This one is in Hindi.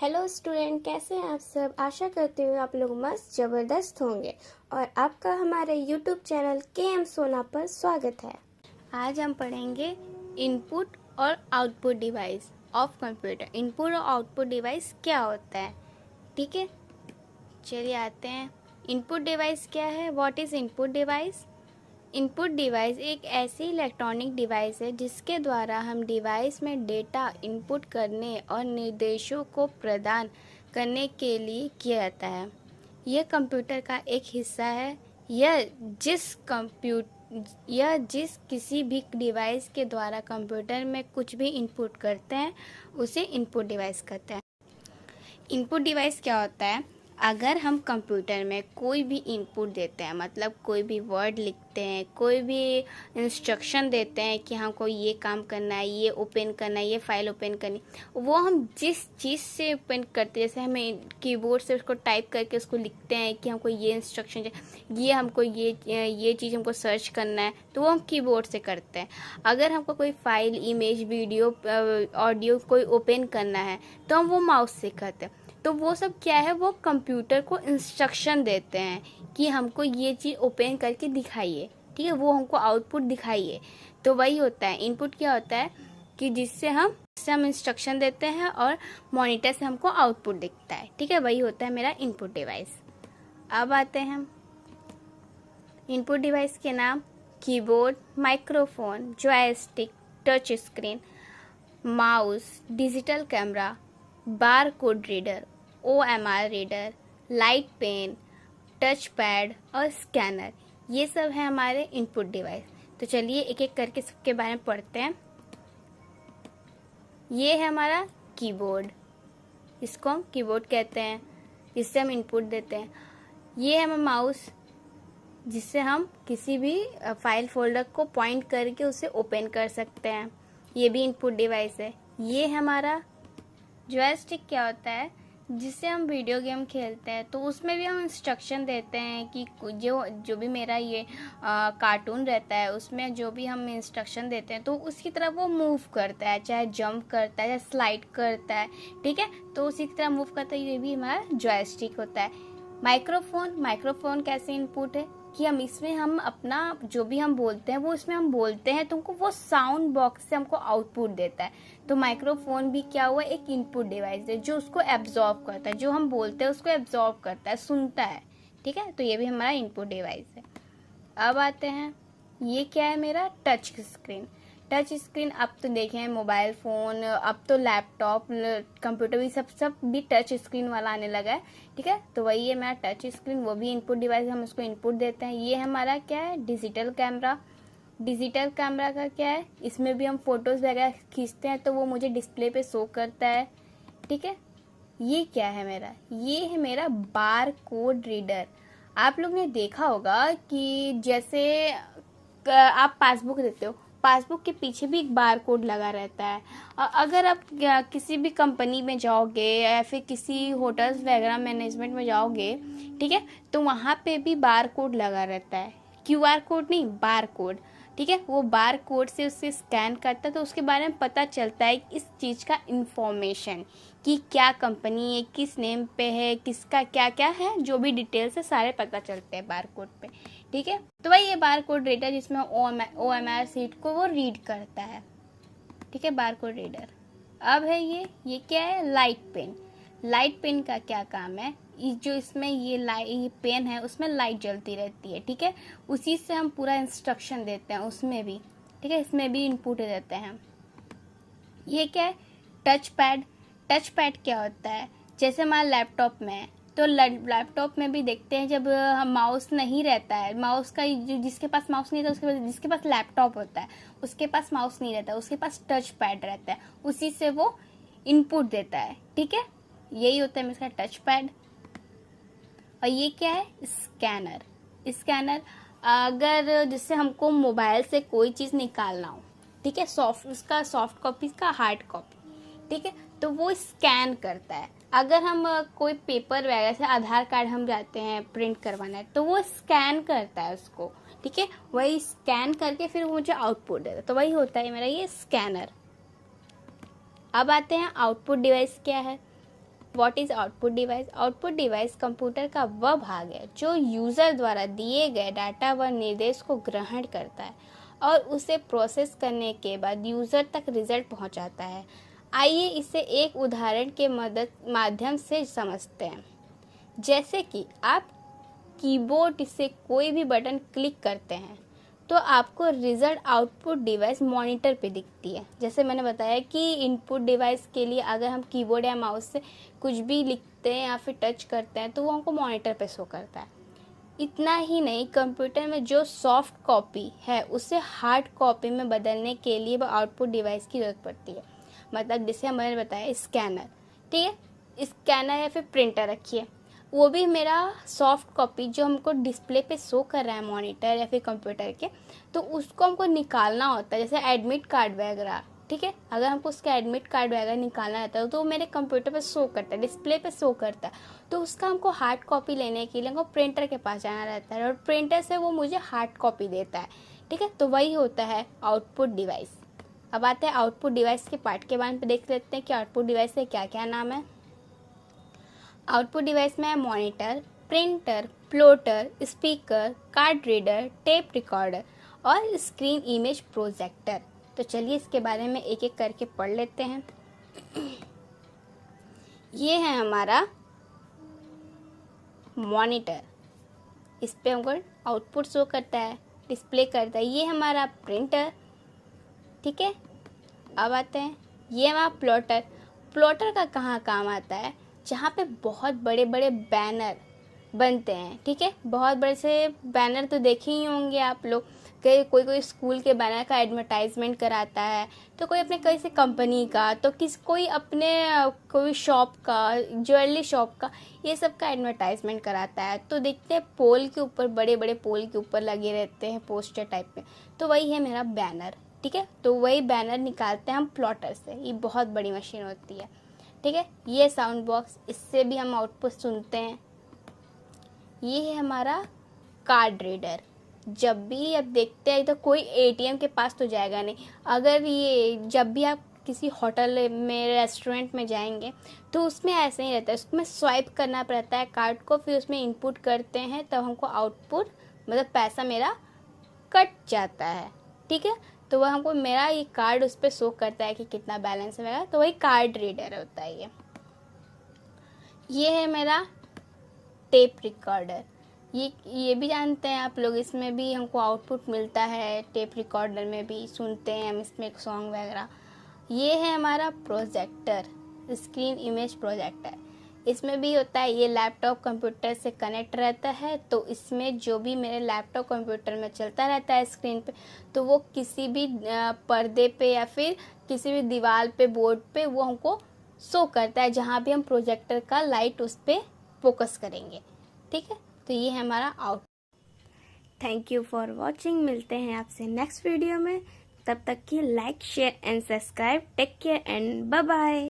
हेलो स्टूडेंट, कैसे हैं आप सब। आशा करती हूँ आप लोग मस्त ज़बरदस्त होंगे और आपका हमारे यूट्यूब चैनल KM सोना पर स्वागत है। आज हम पढ़ेंगे इनपुट और output device of computer. Input और आउटपुट डिवाइस क्या होता है, ठीक है। चलिए आते हैं। इनपुट डिवाइस क्या है, what is input device. Input device एक ऐसी इलेक्ट्रॉनिक डिवाइस है जिसके द्वारा हम डिवाइस में डेटा इनपुट करने और निर्देशों को प्रदान करने के लिए किया जाता है। यह कंप्यूटर का एक हिस्सा है। यह जिस किसी भी डिवाइस के द्वारा कंप्यूटर में कुछ भी इनपुट करते हैं उसे इनपुट डिवाइस कहते हैं। इनपुट डिवाइस क्या होता है, अगर हम कंप्यूटर में कोई भी इनपुट देते हैं, मतलब कोई भी वर्ड लिखते हैं, कोई भी इंस्ट्रक्शन देते हैं कि हमको ये काम करना है, ये ओपन करना है, ये फाइल ओपन करनी, वो हम जिस चीज़ से ओपन करते हैं, जैसे हमें कीबोर्ड से उसको टाइप करके उसको लिखते हैं कि हमको ये इंस्ट्रक्शन, ये हमको ये चीज़ हमको सर्च करना है, तो वो हम कीबोर्ड से करते हैं। अगर हमको कोई फाइल, इमेज, वीडियो, ऑडियो कोई ओपन करना है तो हम वो माउस से करते हैं। तो वो सब क्या है, वो कंप्यूटर को इंस्ट्रक्शन देते हैं कि हमको ये चीज़ ओपन करके दिखाइए, ठीक है, वो हमको आउटपुट दिखाइए। तो वही होता है इनपुट। क्या होता है कि जिससे हम इंस्ट्रक्शन देते हैं और मॉनिटर से हमको आउटपुट दिखता है, ठीक है, वही होता है मेरा इनपुट डिवाइस। अब आते हैं हम इनपुट डिवाइस के नाम। Keyboard, microphone, joystick, touch screen, mouse, digital camera, barcode reader, OMR reader, light pen, touch pad और स्कैनर, ये सब है हमारे इनपुट डिवाइस। तो चलिए एक एक करके सबके बारे में पढ़ते हैं। ये है हमारा कीबोर्ड, इसको हम कीबोर्ड कहते हैं, जिससे हम इनपुट देते हैं। ये है हमारा माउस, जिससे हम किसी भी फाइल फोल्डर को पॉइंट करके उसे ओपन कर सकते हैं, ये भी इनपुट डिवाइस है। ये है हमारा जॉयस्टिक। क्या होता है, जिससे हम वीडियो गेम खेलते हैं, तो उसमें भी हम इंस्ट्रक्शन देते हैं कि जो भी मेरा ये कार्टून रहता है, उसमें जो भी हम इंस्ट्रक्शन देते हैं तो उसकी तरफ वो मूव करता है, चाहे जंप करता है, चाहे स्लाइड करता है, ठीक है, तो उसी की तरह मूव करता है। ये भी हमारा जॉयस्टिक होता है। माइक्रोफोन कैसे इनपुट है कि हम अपना जो भी हम बोलते हैं वो इसमें हम बोलते हैं, तो हमको वो साउंड बॉक्स से हमको आउटपुट देता है। तो माइक्रोफोन भी क्या हुआ, एक इनपुट डिवाइस है जो उसको एब्जॉर्ब करता है, जो हम बोलते हैं उसको एब्जॉर्ब करता है, सुनता है, ठीक है, तो ये भी हमारा इनपुट डिवाइस है। अब आते हैं, ये क्या है मेरा टच स्क्रीन। टच स्क्रीन अब तो देखें मोबाइल फ़ोन, अब तो लैपटॉप, कंप्यूटर भी सब भी टच स्क्रीन वाला आने लगा है, ठीक है, तो वही है मेरा टच स्क्रीन, वो भी इनपुट डिवाइस, हम उसको इनपुट देते हैं। ये हमारा क्या है, डिजिटल कैमरा। डिजिटल कैमरा का क्या है, इसमें भी हम फोटोज़ वगैरह खींचते हैं तो वो मुझे डिस्प्ले पे शो करता है, ठीक है। ये क्या है मेरा, ये है मेरा बार कोड रीडर। आप लोग ने देखा होगा कि जैसे आप पासबुक देते हो, पासबुक के पीछे भी एक बार कोड लगा रहता है। अगर आप किसी भी कंपनी में जाओगे या फिर किसी होटल्स वगैरह मैनेजमेंट में जाओगे, ठीक है, तो वहाँ पे भी बार कोड लगा रहता है, QR कोड नहीं, बार कोड, ठीक है। वो बार कोड से उससे स्कैन करता है तो उसके बारे में पता चलता है इस चीज़ का इंफॉर्मेशन कि क्या कंपनी है, किस नेम पे है, किसका क्या क्या है, जो भी डिटेल्स है सारे पता चलते हैं बार कोड पे, ठीक है। तो वही ये बार कोड रीडर जिसमें OMR शीट को वो रीड करता है, ठीक है, बार कोड रीडर। अब है ये क्या है, लाइट पेन। लाइट पेन का क्या काम है, जो इसमें ये पेन है उसमें लाइट जलती रहती है, ठीक है, उसी से हम पूरा इंस्ट्रक्शन देते हैं उसमें भी, ठीक है, इसमें भी इनपुट देते हैं। ये क्या है, टच पैड। टच पैड क्या होता है, जैसे हमारा लैपटॉप में है तो लैपटॉप में भी देखते हैं जब हम माउस नहीं रहता है, माउस का जिसके पास माउस नहीं रहता, जिसके पास लैपटॉप होता है उसके पास माउस नहीं रहता, उसके पास टच पैड रहता है, उसी से वो इनपुट देता है, ठीक है, यही होता है इसका टच पैड। और ये क्या है, स्कैनर। स्कैनर अगर जिससे हमको मोबाइल से कोई चीज़ निकालना हो, ठीक है, उसका सॉफ्ट कॉपी का हार्ड कॉपी, ठीक है, तो वो स्कैन करता है। अगर हम कोई पेपर वगैरह से आधार कार्ड हम जाते हैं प्रिंट करवाना है तो वो स्कैन करता है उसको, ठीक है, वही स्कैन करके फिर वो मुझे आउटपुट देता है, तो वही होता है मेरा ये स्कैनर। अब आते हैं आउटपुट डिवाइस क्या है। What is output device? Output device computer का वह भाग है जो यूजर द्वारा दिए गए डाटा व निर्देश को ग्रहण करता है और उसे प्रोसेस करने के बाद यूजर तक रिजल्ट पहुंचाता है। आइए इसे एक उदाहरण के माध्यम से समझते हैं। जैसे कि आप कीबोर्ड से कोई भी बटन क्लिक करते हैं तो आपको रिजल्ट आउटपुट डिवाइस मॉनिटर पे दिखती है। जैसे मैंने बताया कि इनपुट डिवाइस के लिए अगर हम कीबोर्ड या माउस से कुछ भी लिखते हैं या फिर टच करते हैं तो वो हमको मॉनिटर पे शो करता है। इतना ही नहीं, कंप्यूटर में जो सॉफ्ट कॉपी है उसे हार्ड कॉपी में बदलने के लिए वो आउटपुट डिवाइस की ज़रूरत पड़ती है। मतलब जैसे मैंने बताया स्कैनर, ठीक है, स्कैनर या फिर प्रिंटर रखिए, वो भी मेरा सॉफ्ट कॉपी जो हमको डिस्प्ले पे शो कर रहा है मॉनिटर या फिर कंप्यूटर के, तो उसको हमको निकालना होता है। जैसे एडमिट कार्ड वगैरह, ठीक है, अगर हमको उसका एडमिट कार्ड वगैरह निकालना रहता है तो वो मेरे कंप्यूटर पे शो करता है, डिस्प्ले पे शो करता है। तो उसका हमको हार्ड कॉपी लेने के लिए हमको प्रिंटर के पास जाना रहता है और प्रिंटर से वो मुझे हार्ड कॉपी देता है, ठीक है। तो वही होता है आउटपुट डिवाइस। अब आते हैं आउटपुट डिवाइस के पार्ट के बारे में देख लेते हैं कि आउटपुट डिवाइस के क्या क्या नाम है। आउटपुट डिवाइस में है monitor, printer, plotter, speaker, card reader, tape recorder और स्क्रीन इमेज प्रोजेक्टर। तो चलिए इसके बारे में एक एक करके पढ़ लेते हैं। ये है हमारा मॉनिटर, इस पे हमको आउटपुट शो करता है, डिस्प्ले करता है। ये हमारा प्रिंटर, ठीक है। अब आते हैं, ये हमारा प्लॉटर। प्लॉटर का कहाँ काम आता है? जहाँ पे बहुत बड़े बड़े बैनर बनते हैं, ठीक है। बहुत बड़े से बैनर तो देखे ही होंगे आप लोग, कोई स्कूल के बैनर का एडवर्टाइजमेंट कराता है, तो कोई अपने किसी कंपनी का, तो कोई अपने कोई शॉप का, ज्वेलरी शॉप का, ये सब का एडवर्टाइजमेंट कराता है। तो देखते हैं पोल के ऊपर, बड़े बड़े पोल के ऊपर लगे रहते हैं पोस्टर टाइप में, तो वही है मेरा बैनर, ठीक है। तो वही बैनर निकालते हैं हम प्लॉटर से। ये बहुत बड़ी मशीन होती है, ठीक है। ये साउंड बॉक्स, इससे भी हम आउटपुट सुनते हैं। ये है हमारा कार्ड रीडर। जब भी आप देखते हैं तो कोई एटीएम के पास तो जाएगा नहीं, अगर ये जब भी आप किसी होटल में, रेस्टोरेंट में जाएंगे तो उसमें ऐसे ही रहता है, उसमें स्वाइप करना पड़ता है कार्ड को, फिर उसमें इनपुट करते हैं तब हमको आउटपुट, मतलब पैसा मेरा कट जाता है, ठीक है। तो वह हमको मेरा ये कार्ड उस पर शो करता है कि कितना बैलेंस है, तो वही कार्ड रीडर होता है। ये है मेरा टेप रिकॉर्डर। ये भी जानते हैं आप लोग, इसमें भी हमको आउटपुट मिलता है, टेप रिकॉर्डर में भी सुनते हैं हम इसमें सॉन्ग वगैरह। ये है हमारा प्रोजेक्टर, स्क्रीन इमेज प्रोजेक्टर। इसमें भी होता है, ये लैपटॉप कंप्यूटर से कनेक्ट रहता है, तो इसमें जो भी मेरे लैपटॉप कंप्यूटर में चलता रहता है स्क्रीन पे, तो वो किसी भी पर्दे पे या फिर किसी भी दीवार पे, बोर्ड पे वो हमको शो करता है, जहाँ भी हम प्रोजेक्टर का लाइट उस पर फोकस करेंगे, ठीक है। तो ये है हमारा out. Thank you for watching. मिलते हैं आपसे नेक्स्ट वीडियो में, तब तक के like, share and subscribe. Take care and bye bye.